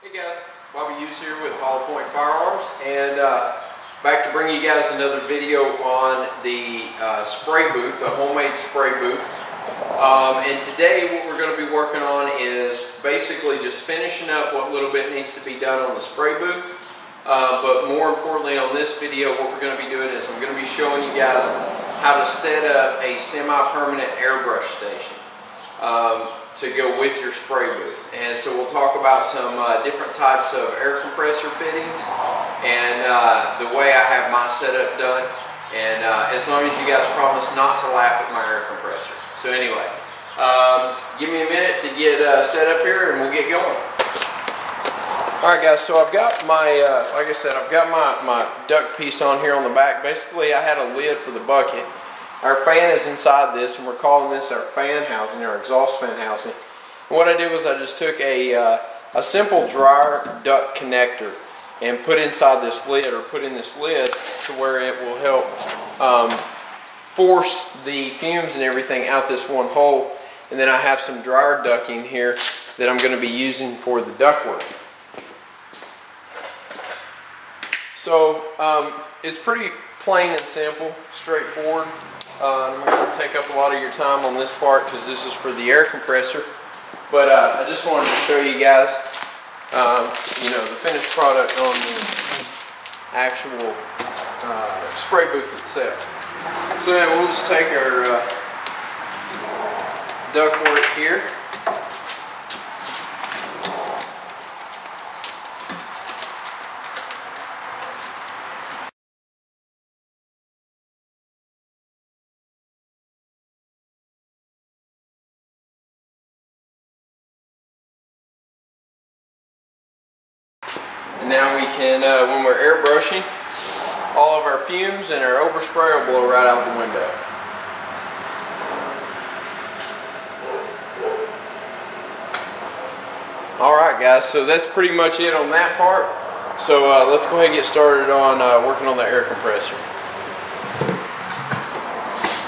Hey guys, Bobby Hughes here with Point Firearms, and back to bring you guys another video on the spray booth, the homemade spray booth. And today what we're going to be working on is basically just finishing up what little bit needs to be done on the spray booth. But more importantly on this video, what we're going to be doing is I'm going to be showing you guys how to set up a semi-permanent airbrush station to go with your spray booth. And so we'll talk about some different types of air compressor fittings and the way I have my setup done, and as long as you guys promise not to laugh at my air compressor. So anyway, give me a minute to get set up here and we'll get going. Alright guys, so I've got my, like I said, I've got my duct piece on here on the back. Basically I had a lid for the bucket. Our fan is inside this, and we're calling this our fan housing, our exhaust fan housing. And what I did was I just took a simple dryer duct connector and put inside this lid, or put in this lid to where it will help force the fumes and everything out this one hole. And then I have some dryer ducting here that I'm going to be using for the ductwork. So it's pretty plain and simple, straightforward. I'm going to take up a lot of your time on this part because this is for the air compressor. But I just wanted to show you guys, the finished product on the actual spray booth itself. So yeah, we'll just take our ductwork here. Now we can, when we're airbrushing, all of our fumes and our overspray will blow right out the window. Alright guys, so that's pretty much it on that part. So let's go ahead and get started on working on the air compressor.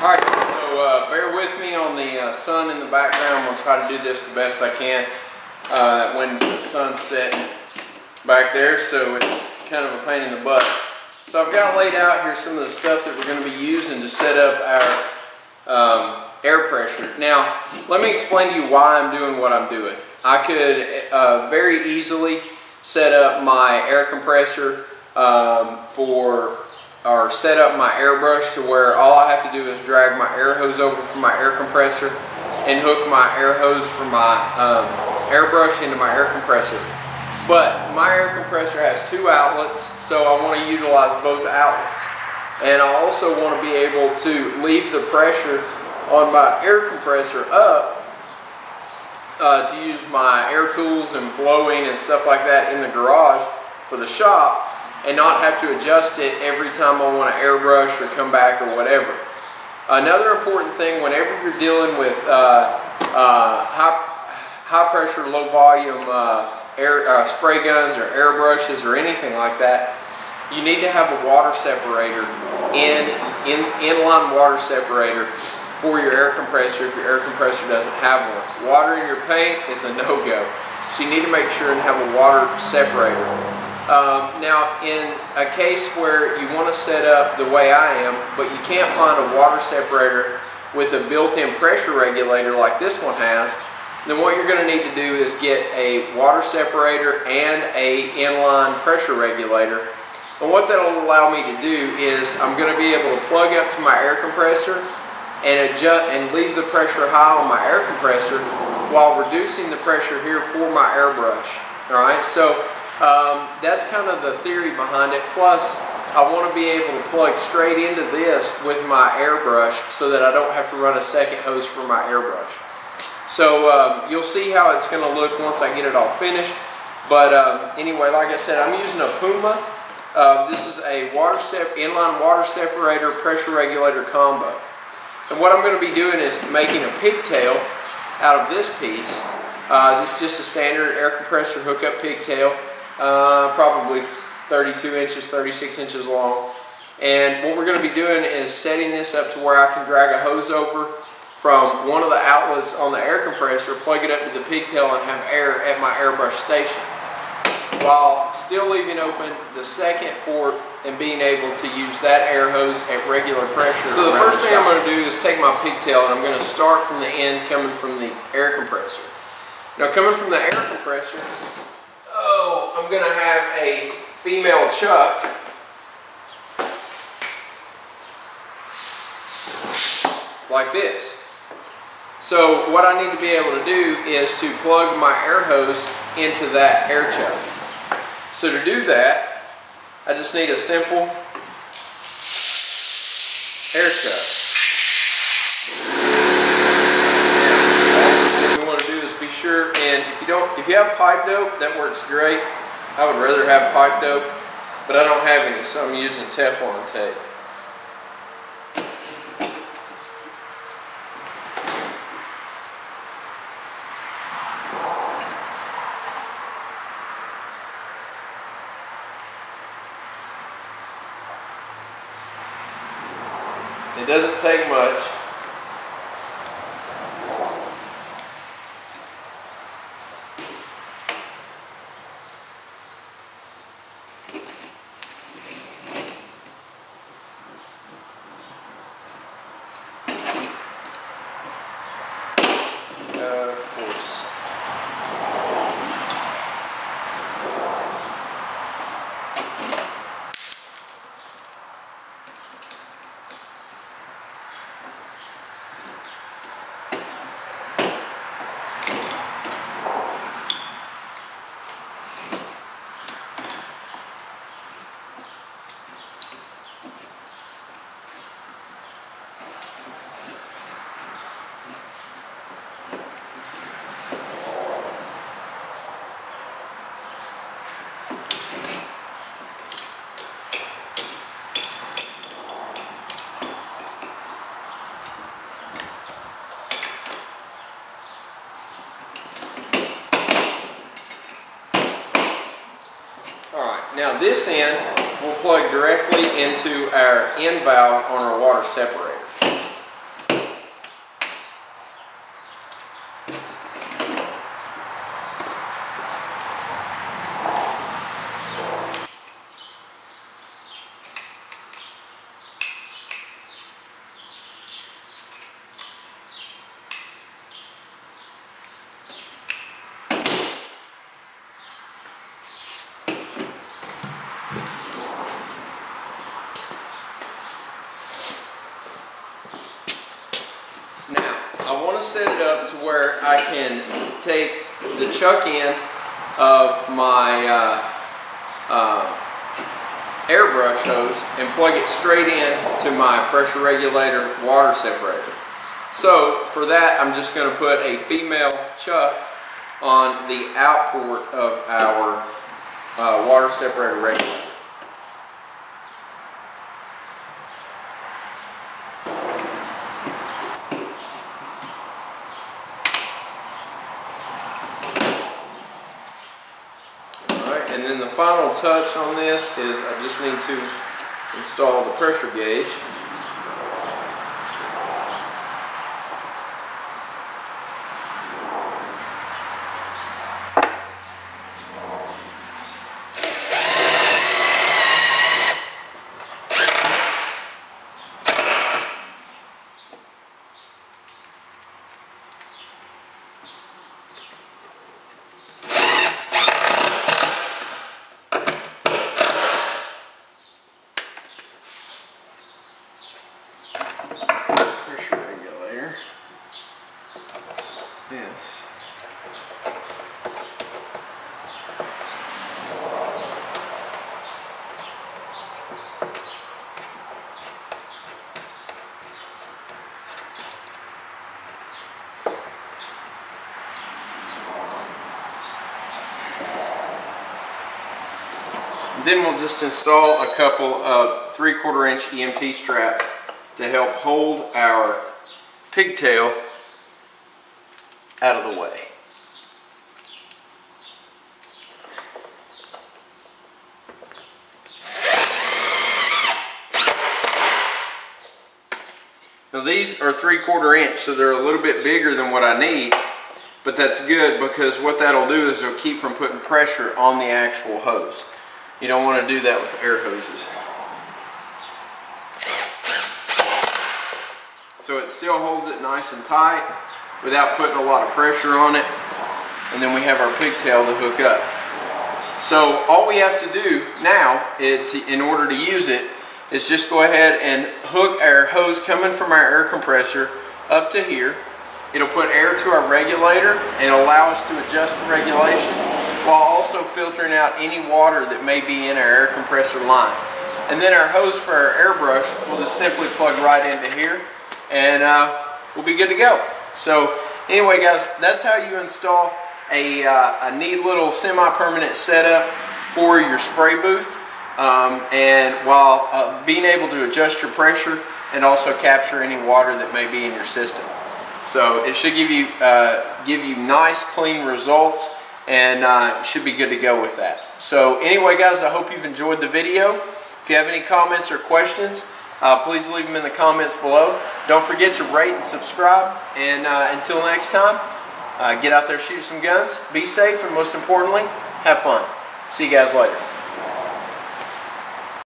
Alright, so bear with me on the sun in the background. I'm going to try to do this the best I can when the sun's setting back there, so it's kind of a pain in the butt. So I've got laid out here some of the stuff that we're going to be using to set up our air pressure. Now, let me explain to you why I'm doing what I'm doing. I could very easily set up my air compressor or set up my airbrush to where all I have to do is drag my air hose over from my air compressor and hook my air hose from my airbrush into my air compressor. But my air compressor has two outlets, so I want to utilize both outlets. And I also want to be able to leave the pressure on my air compressor up to use my air tools and blowing and stuff like that in the garage for the shop, and not have to adjust it every time I want to airbrush or come back or whatever. Another important thing, whenever you're dealing with high pressure, low volume spray guns or airbrushes or anything like that, you need to have a water separator, inline water separator for your air compressor if your air compressor doesn't have one. Water in your paint is a no-go, so you need to make sure and have a water separator. Now, in a case where you want to set up the way I am, but you can't find a water separator with a built-in pressure regulator like this one has, then what you're going to need to do is get a water separator and a inline pressure regulator. And what that will allow me to do is I'm going to be able to plug up to my air compressor and adjust and leave the pressure high on my air compressor while reducing the pressure here for my airbrush. Alright, so that's kind of the theory behind it. Plus, I want to be able to plug straight into this with my airbrush so that I don't have to run a second hose for my airbrush. So you'll see how it's going to look once I get it all finished. But anyway, like I said, I'm using a Puma. This is a inline water separator pressure regulator combo. And what I'm going to be doing is making a pigtail out of this piece. This is just a standard air compressor hookup pigtail, probably 32 inches, 36 inches long. And what we're going to be doing is setting this up to where I can drag a hose over from one of the outlets on the air compressor, plug it up to the pigtail, and have air at my airbrush station. while still leaving open the second port and being able to use that air hose at regular pressure. So the first thing I'm going to do is take my pigtail and I'm going to start from the end coming from the air compressor. Now coming from the air compressor, I'm going to have a female chuck like this. So what I need to be able to do is to plug my air hose into that air chuck. So to do that, I just need a simple air chuck. Also, what we want to do is be sure, and if you have pipe dope, that works great. I would rather have pipe dope, but I don't have any, so I'm using Teflon tape. It doesn't take much. Of course. Now this end will plug directly into our end valve on our water separator. I want to set it up to where I can take the chuck end of my airbrush hose and plug it straight in to my pressure regulator water separator. So for that, I'm just going to put a female chuck on the outport of our water separator regulator. And then the final touch on this is I just need to install the pressure gauge. Yes. Then we'll just install a couple of 3/4 inch EMT straps to help hold our pigtail out of the way. Now these are 3/4 inch, so they're a little bit bigger than what I need, But that's good, because what that'll do is it'll keep from putting pressure on the actual hose. You don't want to do that with air hoses. So it still holds it nice and tight without putting a lot of pressure on it. And then we have our pigtail to hook up. So all we have to do now in order to use it is just go ahead and hook our hose coming from our air compressor up to here. It'll put air to our regulator and allow us to adjust the regulation while also filtering out any water that may be in our air compressor line. And then our hose for our airbrush will just simply plug right into here, and we'll be good to go. So anyway guys, that's how you install a neat little semi-permanent setup for your spray booth, and while being able to adjust your pressure and also capture any water that may be in your system. So it should give you nice clean results, and should be good to go with that. So anyway guys, I hope you've enjoyed the video. If you have any comments or questions, please leave them in the comments below. Don't forget to rate and subscribe, and until next time, get out there, shoot some guns, be safe, and most importantly, have fun. See you guys later.